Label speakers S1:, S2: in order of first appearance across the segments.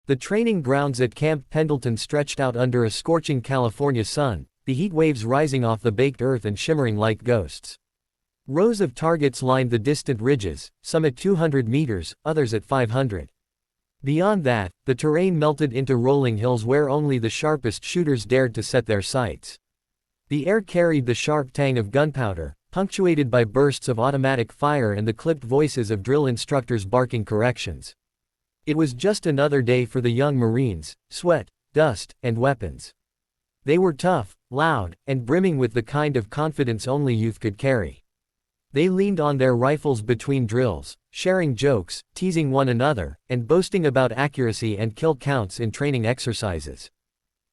S1: The training grounds at Camp Pendleton stretched out under a scorching California sun, the heat waves rising off the baked earth and shimmering like ghosts. Rows of targets lined the distant ridges, some at 200 meters, others at 500. Beyond that, the terrain melted into rolling hills where only the sharpest shooters dared to set their sights. The air carried the sharp tang of gunpowder, punctuated by bursts of automatic fire and the clipped voices of drill instructors barking corrections. It was just another day for the young Marines: sweat, dust, and weapons. They were tough, loud, and brimming with the kind of confidence only youth could carry. They leaned on their rifles between drills, sharing jokes, teasing one another, and boasting about accuracy and kill counts in training exercises.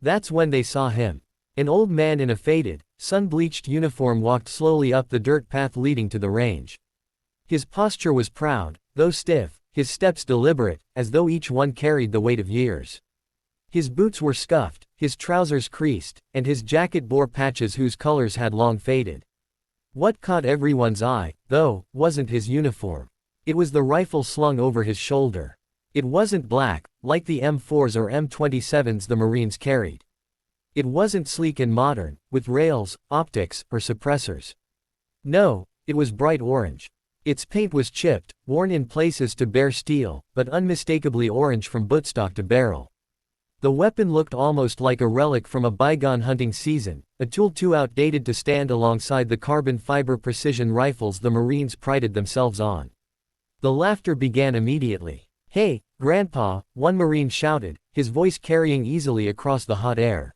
S1: That's when they saw him. An old man in a faded, sun-bleached uniform walked slowly up the dirt path leading to the range. His posture was proud, though stiff, his steps deliberate, as though each one carried the weight of years. His boots were scuffed, his trousers creased, and his jacket bore patches whose colors had long faded. What caught everyone's eye, though, wasn't his uniform. It was the rifle slung over his shoulder. It wasn't black, like the M4s or M27s the Marines carried. It wasn't sleek and modern, with rails, optics, or suppressors. No, it was bright orange. Its paint was chipped, worn in places to bare steel, but unmistakably orange from buttstock to barrel. The weapon looked almost like a relic from a bygone hunting season, a tool too outdated to stand alongside the carbon fiber precision rifles the Marines prided themselves on. The laughter began immediately. "Hey, Grandpa," one Marine shouted, his voice carrying easily across the hot air.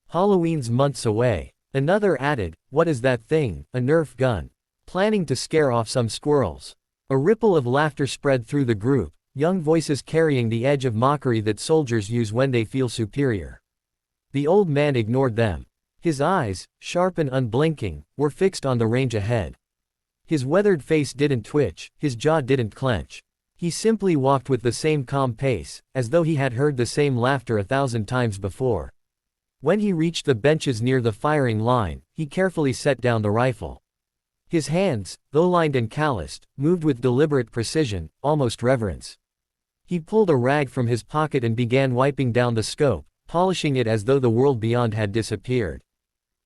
S1: "Halloween's months away." Another added, "What is that thing, a Nerf gun? Planning to scare off some squirrels?" A ripple of laughter spread through the group, young voices carrying the edge of mockery that soldiers use when they feel superior. The old man ignored them. His eyes, sharp and unblinking, were fixed on the range ahead. His weathered face didn't twitch, his jaw didn't clench. He simply walked with the same calm pace, as though he had heard the same laughter 1,000 times before. When he reached the benches near the firing line, he carefully set down the rifle. His hands, though lined and calloused, moved with deliberate precision, almost reverence. He pulled a rag from his pocket and began wiping down the scope, polishing it as though the world beyond had disappeared.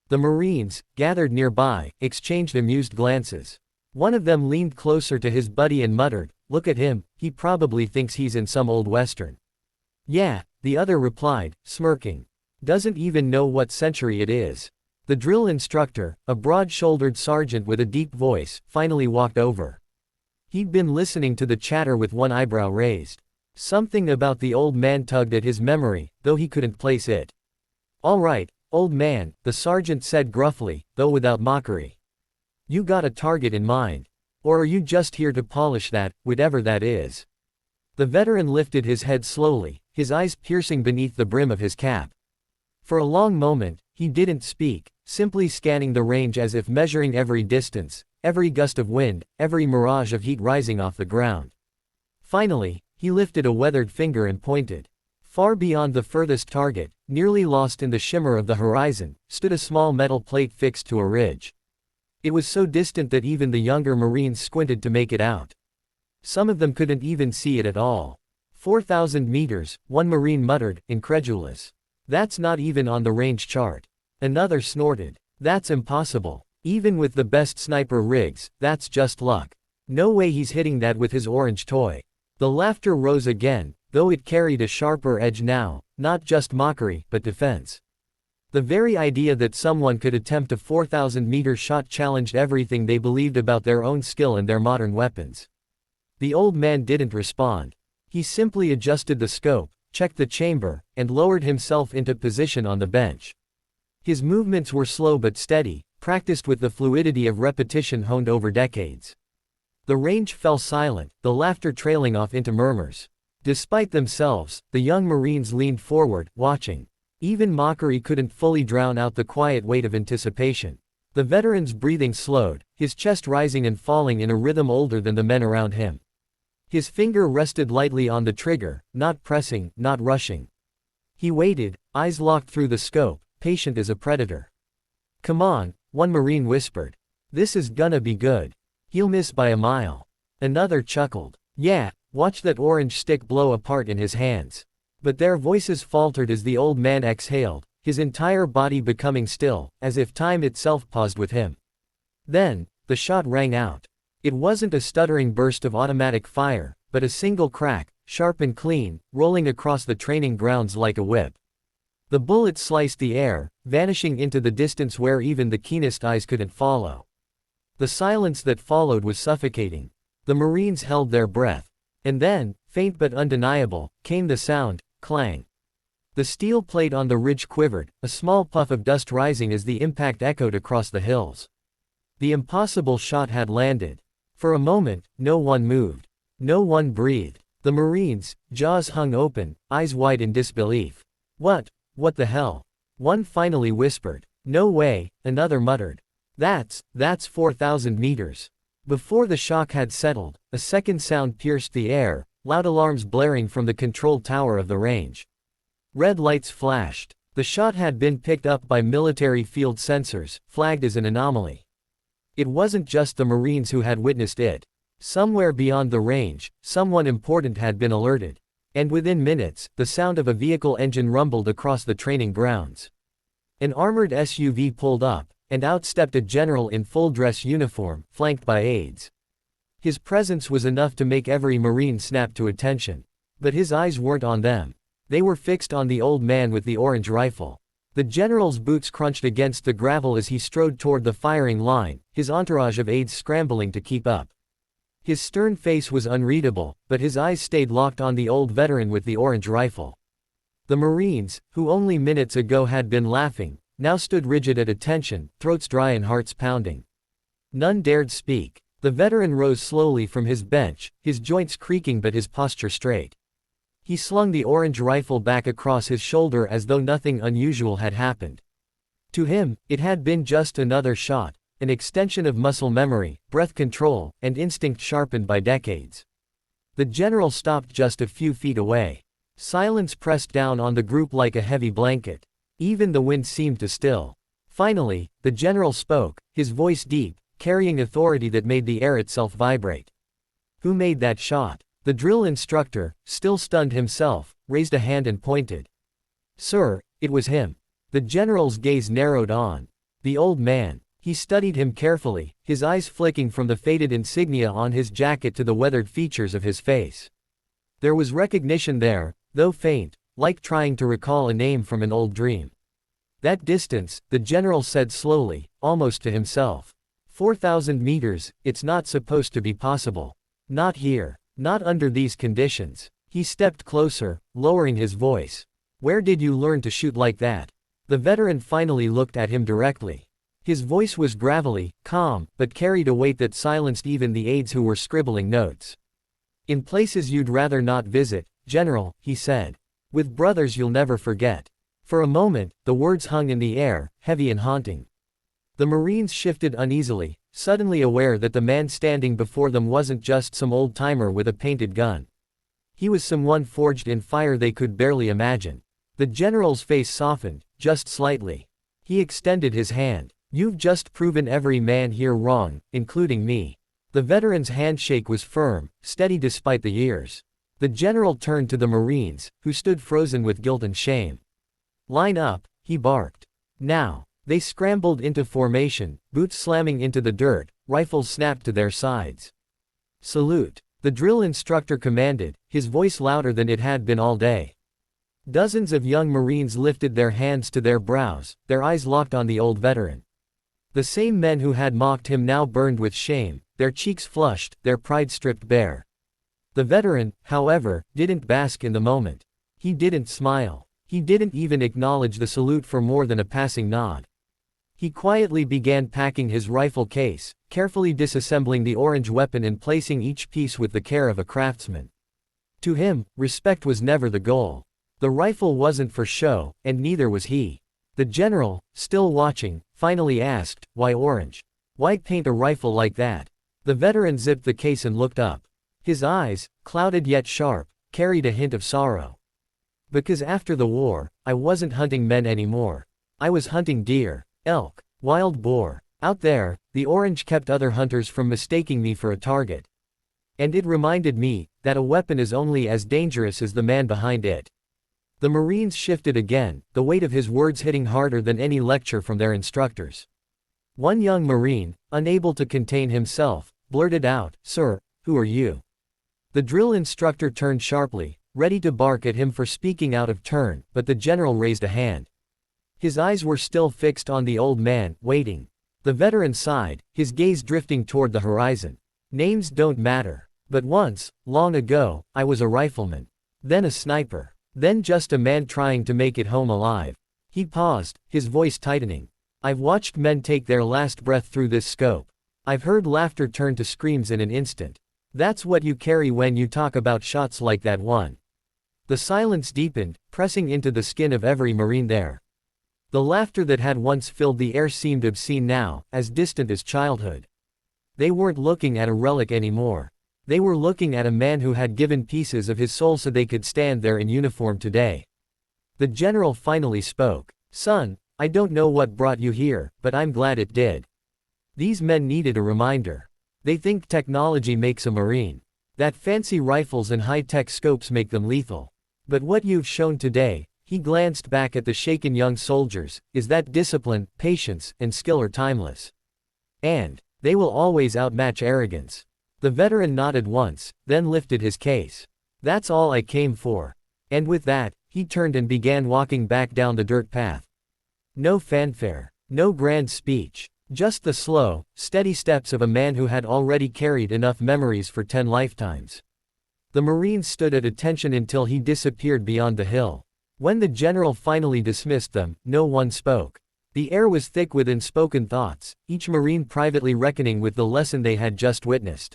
S1: The Marines, gathered nearby, exchanged amused glances. One of them leaned closer to his buddy and muttered, "Look at him, he probably thinks he's in some old western." "Yeah," the other replied, smirking. "Doesn't even know what century it is." The drill instructor, a broad-shouldered sergeant with a deep voice, finally walked over. He'd been listening to the chatter with one eyebrow raised. Something about the old man tugged at his memory, though he couldn't place it. "All right, old man," the sergeant said gruffly, though without mockery. "You got a target in mind? Or are you just here to polish that, whatever that is?" The veteran lifted his head slowly, his eyes piercing beneath the brim of his cap. For a long moment, he didn't speak, simply scanning the range as if measuring every distance, every gust of wind, every mirage of heat rising off the ground. Finally, he lifted a weathered finger and pointed. Far beyond the furthest target, nearly lost in the shimmer of the horizon, stood a small metal plate fixed to a ridge. It was so distant that even the younger Marines squinted to make it out. Some of them couldn't even see it at all. 4,000 meters, one Marine muttered, incredulous. "That's not even on the range chart." Another snorted. "That's impossible. Even with the best sniper rigs, that's just luck. No way he's hitting that with his orange toy." The laughter rose again, though it carried a sharper edge now, not just mockery, but defense. The very idea that someone could attempt a 4,000-meter shot challenged everything they believed about their own skill and their modern weapons. The old man didn't respond. He simply adjusted the scope, checked the chamber, and lowered himself into position on the bench. His movements were slow but steady, practiced with the fluidity of repetition honed over decades. The range fell silent, the laughter trailing off into murmurs. Despite themselves, the young Marines leaned forward, watching. Even mockery couldn't fully drown out the quiet weight of anticipation. The veteran's breathing slowed, his chest rising and falling in a rhythm older than the men around him. His finger rested lightly on the trigger, not pressing, not rushing. He waited, eyes locked through the scope, patient as a predator. "Come on," one Marine whispered. "This is gonna be good. He'll miss by a mile." Another chuckled. "Yeah, watch that orange stick blow apart in his hands." But their voices faltered as the old man exhaled, his entire body becoming still, as if time itself paused with him. Then, the shot rang out. It wasn't a stuttering burst of automatic fire, but a single crack, sharp and clean, rolling across the training grounds like a whip. The bullet sliced the air, vanishing into the distance where even the keenest eyes couldn't follow. The silence that followed was suffocating. The Marines held their breath. And then, faint but undeniable, came the sound, clang. The steel plate on the ridge quivered, a small puff of dust rising as the impact echoed across the hills. The impossible shot had landed. For a moment, no one moved. No one breathed. The Marines, jaws hung open, eyes wide in disbelief. What the hell? One finally whispered. No way, another muttered. That's 4,000 meters. Before the shock had settled, a second sound pierced the air, loud alarms blaring from the control tower of the range. Red lights flashed. The shot had been picked up by military field sensors, flagged as an anomaly. It wasn't just the Marines who had witnessed it. Somewhere beyond the range, someone important had been alerted. And within minutes, the sound of a vehicle engine rumbled across the training grounds. An armored SUV pulled up, and out stepped a general in full-dress uniform, flanked by aides. His presence was enough to make every Marine snap to attention. But his eyes weren't on them. They were fixed on the old man with the orange rifle. The general's boots crunched against the gravel as he strode toward the firing line, his entourage of aides scrambling to keep up. His stern face was unreadable, but his eyes stayed locked on the old veteran with the orange rifle. The Marines, who only minutes ago had been laughing, now stood rigid at attention, throats dry and hearts pounding. None dared speak. The veteran rose slowly from his bench, his joints creaking but his posture straight. He slung the orange rifle back across his shoulder as though nothing unusual had happened. To him, it had been just another shot, an extension of muscle memory, breath control, and instinct sharpened by decades. The general stopped just a few feet away. Silence pressed down on the group like a heavy blanket. Even the wind seemed to still. Finally, the general spoke, his voice deep, carrying authority that made the air itself vibrate. Who made that shot? The drill instructor, still stunned himself, raised a hand and pointed. Sir, it was him. The general's gaze narrowed on the old man. He studied him carefully, his eyes flicking from the faded insignia on his jacket to the weathered features of his face. There was recognition there, though faint, like trying to recall a name from an old dream. That distance, the general said slowly, almost to himself. 4,000 meters, it's not supposed to be possible. Not here. Not under these conditions. He stepped closer, lowering his voice. Where did you learn to shoot like that? The veteran finally looked at him directly. His voice was gravelly, calm, but carried a weight that silenced even the aides who were scribbling notes. In places you'd rather not visit, General, he said. With brothers you'll never forget. For a moment, the words hung in the air, heavy and haunting. The Marines shifted uneasily, suddenly aware that the man standing before them wasn't just some old-timer with a painted gun. He was someone forged in fire they could barely imagine. The general's face softened, just slightly. He extended his hand. You've just proven every man here wrong, including me. The veteran's handshake was firm, steady despite the years. The general turned to the Marines, who stood frozen with guilt and shame. Line up, he barked. Now. They scrambled into formation, boots slamming into the dirt, rifles snapped to their sides. Salute. The drill instructor commanded, his voice louder than it had been all day. Dozens of young Marines lifted their hands to their brows, their eyes locked on the old veteran. The same men who had mocked him now burned with shame, their cheeks flushed, their pride stripped bare. The veteran, however, didn't bask in the moment. He didn't smile. He didn't even acknowledge the salute for more than a passing nod. He quietly began packing his rifle case, carefully disassembling the orange weapon and placing each piece with the care of a craftsman. To him, respect was never the goal. The rifle wasn't for show, and neither was he. The general, still watching, finally asked, why orange? Why paint a rifle like that? The veteran zipped the case and looked up. His eyes, clouded yet sharp, carried a hint of sorrow. Because after the war, I wasn't hunting men anymore. I was hunting deer. Elk, wild boar. Out there, the orange kept other hunters from mistaking me for a target. And it reminded me that a weapon is only as dangerous as the man behind it. The Marines shifted again, the weight of his words hitting harder than any lecture from their instructors. One young Marine, unable to contain himself, blurted out, "Sir, who are you?" The drill instructor turned sharply, ready to bark at him for speaking out of turn, but the general raised a hand. His eyes were still fixed on the old man, waiting. The veteran sighed, his gaze drifting toward the horizon. "Names don't matter. But once, long ago, I was a rifleman. Then a sniper. Then just a man trying to make it home alive." He paused, his voice tightening. "I've watched men take their last breath through this scope. I've heard laughter turn to screams in an instant. That's what you carry when you talk about shots like that one." The silence deepened, pressing into the skin of every Marine there. The laughter that had once filled the air seemed obscene now, as distant as childhood. They weren't looking at a relic anymore. They were looking at a man who had given pieces of his soul so they could stand there in uniform today. The general finally spoke. "Son, I don't know what brought you here, but I'm glad it did." These men needed a reminder. They think technology makes a Marine. That fancy rifles and high-tech scopes make them lethal. But what you've shown today, he glanced back at the shaken young soldiers, is that discipline, patience, and skill are timeless. And they will always outmatch arrogance. The veteran nodded once, then lifted his case. "That's all I came for." And with that, he turned and began walking back down the dirt path. No fanfare, no grand speech, just the slow, steady steps of a man who had already carried enough memories for 10 lifetimes. The Marines stood at attention until he disappeared beyond the hill. When the general finally dismissed them, no one spoke. The air was thick with unspoken thoughts, each Marine privately reckoning with the lesson they had just witnessed.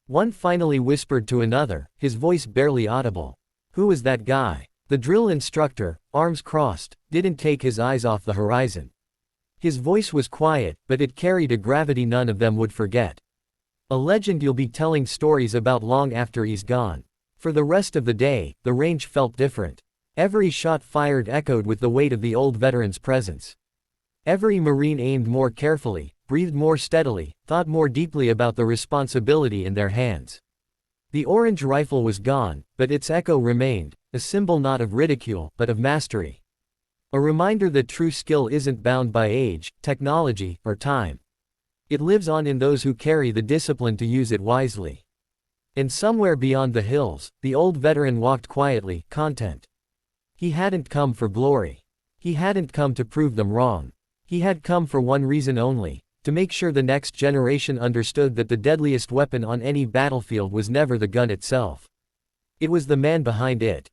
S1: One finally whispered to another, his voice barely audible. "Who was that guy?" The drill instructor, arms crossed, didn't take his eyes off the horizon. His voice was quiet, but it carried a gravity none of them would forget. "A legend you'll be telling stories about long after he's gone." For the rest of the day, the range felt different. Every shot fired echoed with the weight of the old veteran's presence. Every Marine aimed more carefully, breathed more steadily, thought more deeply about the responsibility in their hands. The orange rifle was gone, but its echo remained, a symbol not of ridicule, but of mastery. A reminder that true skill isn't bound by age, technology, or time. It lives on in those who carry the discipline to use it wisely. And somewhere beyond the hills, the old veteran walked quietly, content. He hadn't come for glory. He hadn't come to prove them wrong. He had come for one reason only, to make sure the next generation understood that the deadliest weapon on any battlefield was never the gun itself. It was the man behind it.